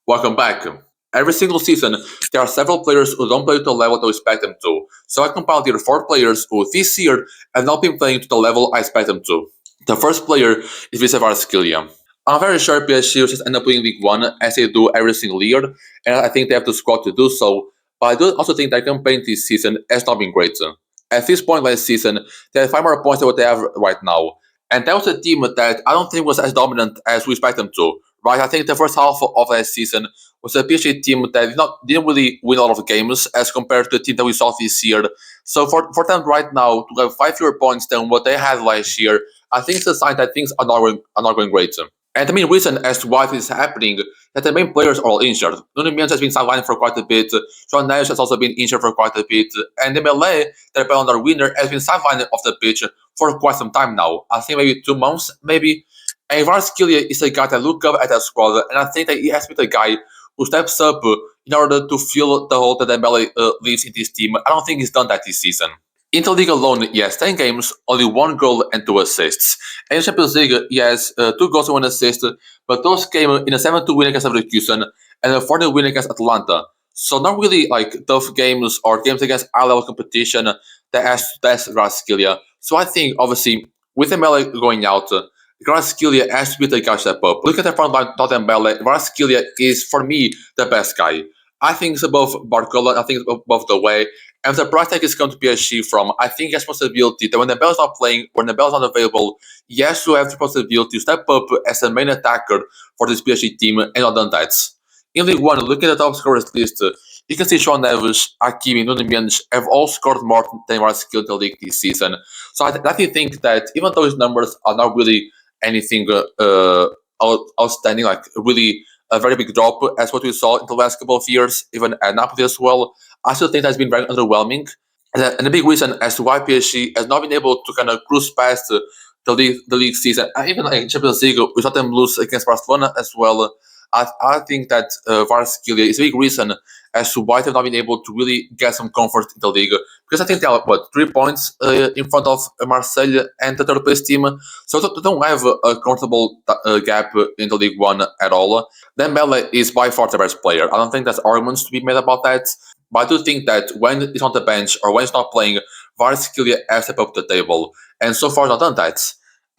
Welcome back. Every single season, there are several players who don't play to the level that we expect them to. So I compiled here 4 players who this year have not been playing to the level I expect them to. The first player is Visca Kvaratskhelia. I'm very sure PSG will just end up winning League One as they do every single year, and I think they have the squad to do so. But I do also think their campaign this season has not been great. At this point last season, they had 5 more points than what they have right now. And that was a team that I don't think was as dominant as we expect them to. Right? I think the first half of last season was a PSG team that didn't really win a lot of games as compared to the team that we saw this year. So for them right now to have 5 fewer points than what they had last year, I think it's a sign that things are not going great. And the main reason as to why this is happening that the main players are all injured. Nuno Mendes has been sidelined for quite a bit. João Neves has also been injured for quite a bit. And Dembélé, their Ballon d'Or winner, has been sidelined off the pitch for quite some time now. I think maybe 2 months, maybe. And Kvaratskhelia is a guy that look up at that squad, and I think that he has to be the guy who steps up in order to fill the hole that Dembélé leaves in this team. I don't think he's done that this season. In the league alone, he has 10 games, only 1 goal and 2 assists. And in Champions League, he has 2 goals and 1 assist, but those came in a 7-2 win against Leverkusen and a 4-0 win against Atalanta. So not really like tough games or games against high-level competition that has to test Kvaratskhelia. So I think, obviously, with Dembélé going out, Kvaratskhelia has to be the guy to step up. Look at the front line, not Dembélé. Kvaratskhelia is, for me, the best guy. I think it's above Barcola. I think it's above the way. And if the price tag is going to be achieved from, I think he has possibility that when the bell is not playing, when the bell is not available, he has to have the possibility to step up as a main attacker for this PSG team and not done that. In League One, look at the top scorers list. You can see João Neves, Hakimi, Nuno Mendes have all scored more than Kvaratskhelia in the league this season. So I definitely think that even though his numbers are not really anything outstanding, like really a very big drop as what we saw in the last couple of years, even at Napoli as well. I still think that's been very underwhelming. And the big reason as to why PSG has not been able to kind of cruise past the league season, and even in Champions League, we saw them lose against Barcelona as well. I think that Kvaratskhelia is a big reason as to why they've not been able to really get some comfort in the league. Because I think they are, 3 points in front of Marseille and the third place team. So they don't have a comfortable gap in the League One at all. Dembele is by far the best player. I don't think there's arguments to be made about that. But I do think that when he's on the bench or when he's not playing, Kvaratskhelia has to step up the table. And so far, not done that.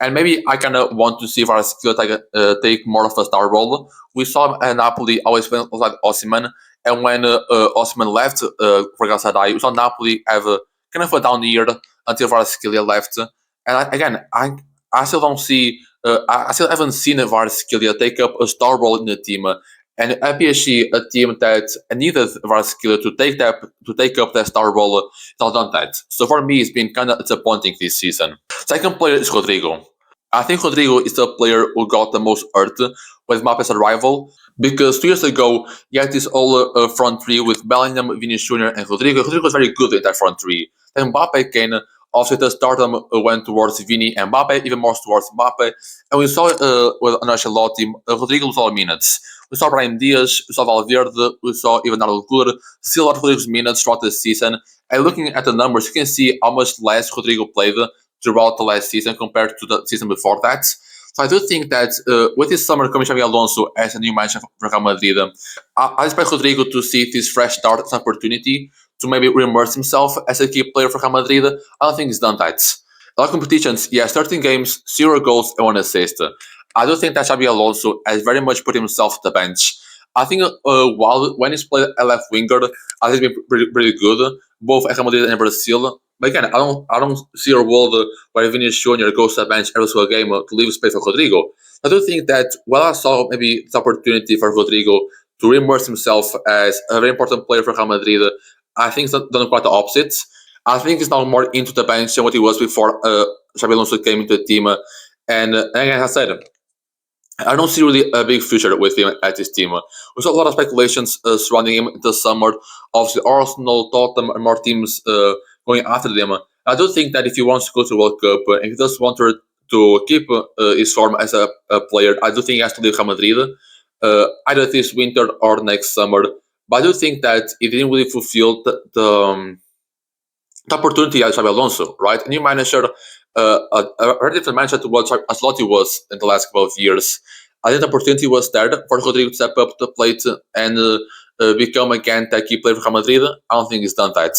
And maybe I kind of want to see Kvaratskhelia take more of a star role. We saw Napoli always play like Osimhen, and when Osimhen left for Galatasaray, we saw Napoli have kind of a down year until Kvaratskhelia left. And I still don't see, I still haven't seen Kvaratskhelia take up a star role in the team. And at PSG, a team that needed Kvaratskhelia to take up that star role, it's not done that. So for me, it's been kind of disappointing this season. Second player is Rodrigo. I think Rodrigo is the player who got the most hurt with Mbappe's arrival, because 2 years ago he had this all front three with Bellingham, Vinicius Jr. and Rodrigo. Rodrigo was very good in that front three. Then Mbappe came. Also, the stardom went towards Vini and Mbappe, even more towards Mbappe. And we saw with Ancelotti, Rodrigo was all minutes. We saw Brahim Diaz, we saw Valverde, we saw even Arnold Good, still a lot of Rodrigo's minutes throughout the season. And looking at the numbers, you can see how much less Rodrigo played throughout the last season compared to the season before that. So I do think that with this summer coming Xabi Alonso as a new manager for Real Madrid, I expect Rodrigo to see this fresh start as an opportunity to maybe reimburse himself as a key player for Real Madrid. I don't think he's done that. A lot of competitions, yes, 13 games, 0 goals and 1 assist. I do think that Xabi Alonso has very much put himself at the bench. I think when he's played a left winger, I think he's been pretty good, both at Real Madrid and Brazil. But again, I don't see a world where Vinicius Jr. goes to the bench every single game to leave space for Rodrigo. I do think that while I saw maybe this opportunity for Rodrigo to reimburse himself as a very important player for Real Madrid, I think it's done quite the opposite. I think he's now more into the bench than what he was before Xabi Alonso came into the team. And again, as I said, I don't see really a big future with him at this team. We saw a lot of speculations surrounding him this summer. Obviously, Arsenal, Tottenham, and more teams going after them. I do think that if he wants to go to the World Cup, and if he does want to keep his form as a player, I do think he has to leave Real Madrid, either this winter or next summer. But I do think that he didn't really fulfill the opportunity as Xabi Alonso, right? A new manager, a very different manager to what Ancelotti was in the last couple of years. I think the opportunity was there for Rodrigo to step up to the plate and become again that key player for Real Madrid. I don't think he's done that.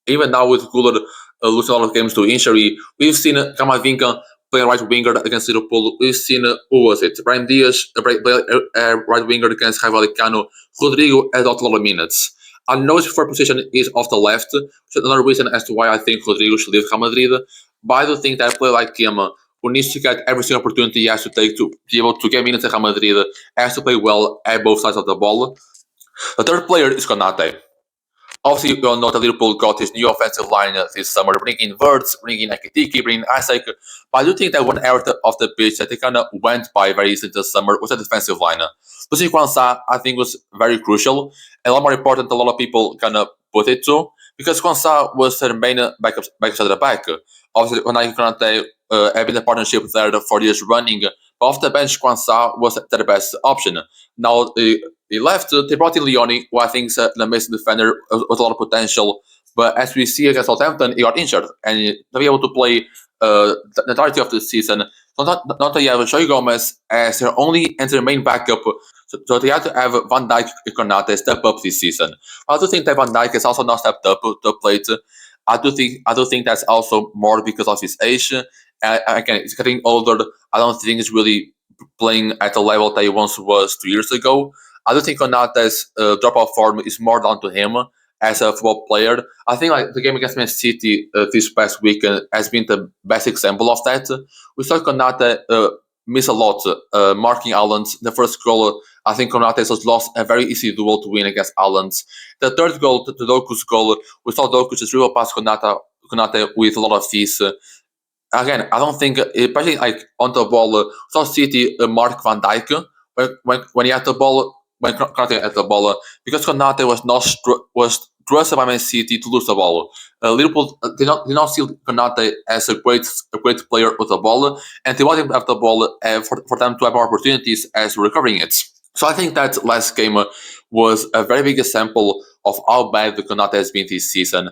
Even now with Guller losing a lot of games to injury, we've seen Camavinga playing right winger against Liverpool. We've seen, who was it? Brian Diaz, right winger against Rayo Vallecano. Rodrigo has got a lot of minutes. I know his preferred position is off the left, which is another reason as to why I think Rodrigo should leave Real Madrid. But I do think that a player like him, who needs to get every single opportunity he has to take to be able to get minutes at Real Madrid, has to play well at both sides of the ball. The third player is Konate. Obviously, we all know that Liverpool got his new offensive line this summer, bringing in Wirtz, bringing in Ekitike, bringing in Isaac. But I do think that one area of the pitch that they kind of went by very easily this summer was the defensive line. Losing Kwanzaa, I think, was very crucial, and a lot more important than a lot of people kind of put it to, because Kwanzaa was their main backup at the back. Obviously, when I Konate have been a partnership there for years running, but off the bench, Kwanzaa was their best option. Now, he left. They brought in Leone, who I think is an amazing defender with a lot of potential. But as we see against Southampton, he got injured and to be able to play the entirety of the season. So not that you have Shoei Gomez as their only and their main backup. So they had to have Van Dijk and Konate step up this season. I do think that Van Dijk has also not stepped up to the plate. I do think that's also more because of his age. Again, he's getting older. I don't think he's really playing at the level that he once was 2 years ago. I do think Konate's drop-off form is more down to him as a football player. I think like the game against Man City this past weekend has been the best example of that. We saw Konate miss a lot, marking Haaland. The first goal, I think Konate has lost a very easy duel to win against Haaland. The third goal, the Doku's goal, we saw Doku just dribble past Konate with a lot of ease. Again, I don't think, especially like on the ball, saw City mark Van Dijk when he had the ball. When Konate had the ball, because Konate was trusted by Man City to lose the ball. Liverpool did not see Konate as a great player with the ball, and they wanted to have the ball for them to have more opportunities as recovering it. So I think that last game was a very big example of how bad the Konate has been this season.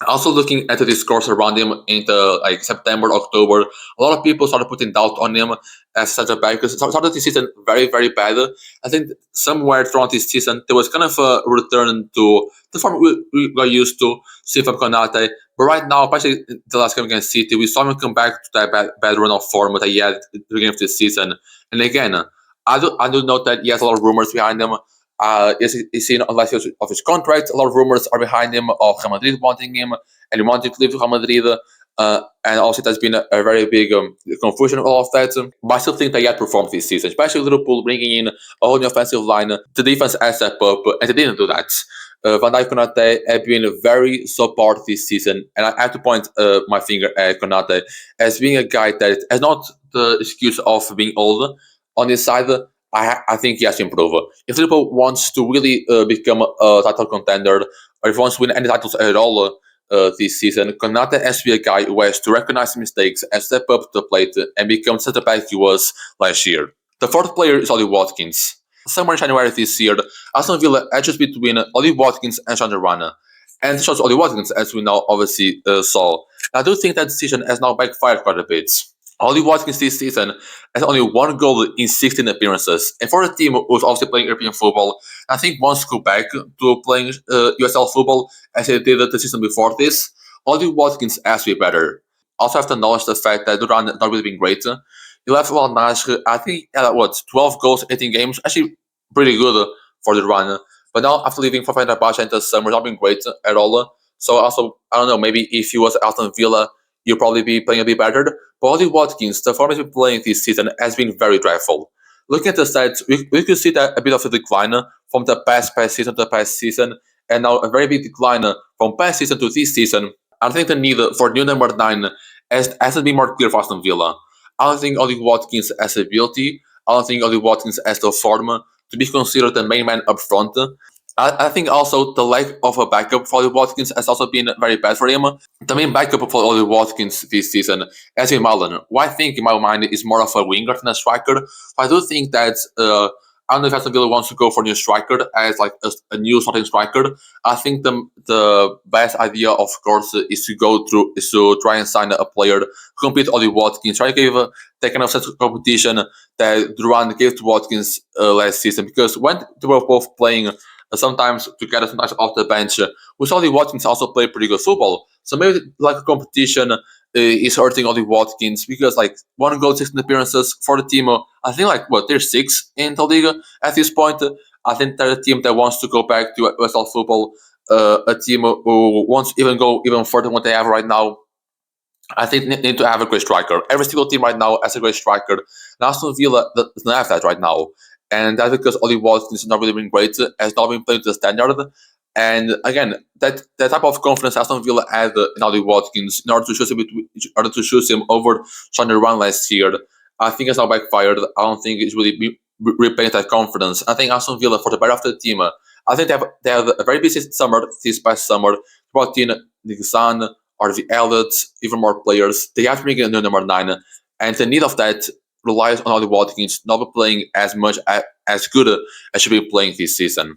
Also, looking at the discourse around him in the September, October, a lot of people started putting doubt on him as such a back because it started this season very, very bad. I think somewhere throughout this season there was kind of a return to the form we got used to see from Konate. But right now, especially the last game against City, we saw him come back to that bad run of form that he had at the beginning of this season. And again, I do note that he has a lot of rumors behind him. He's seen on last year of his contract. A lot of rumors are behind him of Real Madrid wanting him, and he wanted to leave Real Madrid. And also, there's been a very big confusion of all of that. But I still think that he had performed this season, especially Liverpool bringing in a whole new offensive line. The defense has stepped up, and they didn't do that. Van Dijk and Konate have been very subpar this season, and I have to point my finger at Konate as being a guy that has not the excuse of being old on his side. I think he has to improve. If Liverpool wants to really become a title contender, or if he wants to win any titles at all this season, Konate has to be a guy who has to recognize mistakes and step up to the plate and become such a back he was last year. The fourth player is Ollie Watkins. Somewhere in January this year, Aston Villa edged between Ollie Watkins and Sean Rana. And it shows Ollie Watkins, as we now obviously saw. I do think that decision has now backfired quite a bit. Ollie Watkins this season has only one goal in 16 appearances. And for a team who's obviously playing European football, I think wants to go back to playing USL football as they did the season before this, Ollie Watkins has to be better. Also have to acknowledge the fact that Duran has not really been great. He left Al Nassr, I think, 12 goals, 18 games. Actually, pretty good for the run. But now, after leaving for Fenerbahce in the summer, not been great at all. So also, I don't know, maybe if he was at Aston Villa, you'll probably be playing a bit better. But Ollie Watkins, the form he's been playing this season has been very dreadful. Looking at the stats, we could see that a bit of a decline from the past season to the past season, and now a very big decline from past season to this season. I think the need for new number 9 hasn't been more clear for Aston Villa. I don't think Ollie Watkins has the ability. I don't think Ollie Watkins has the form to be considered the main man up front. I think also the lack of a backup for Ollie Watkins has also been very bad for him. The main backup for Ollie Watkins this season has been Malen, who I think in my mind is more of a winger than a striker. So I do think that I don't know if Aston Villa wants to go for a new striker as like a new starting striker. I think the best idea, of course, is to try and sign a player who compete Ollie Watkins. Try to give that kind of sense of competition that Duran gave to Watkins last season, because when they were both playing sometimes together, sometimes off the bench, we saw Ollie Watkins also play pretty good football. So maybe like a competition is hurting Ollie Watkins, because like 1 goal, 16 appearances for the team. I think like what they're six in the league at this point. I think they're a team that wants to go back to Westall football, a team who wants to even go even further than what they have right now. I think they need to have a great striker. Every single team right now has a great striker. And Aston Villa doesn't have that right now. And that's because Ollie Watkins has not really been great, has not been playing to the standard. And again, that type of confidence Aston Villa had in Ollie Watkins in order to choose him over Sean Run last year, I think it's now backfired. I don't think it's really repaying that confidence. I think Aston Villa, for the better of the team, I think they have a very busy summer this past summer. Brought in Nick Zahn, RV Elliott, even more players. They have to bring in a new number 9, and the need of that relies on Ollie Watkins not playing as much as good as should be playing this season.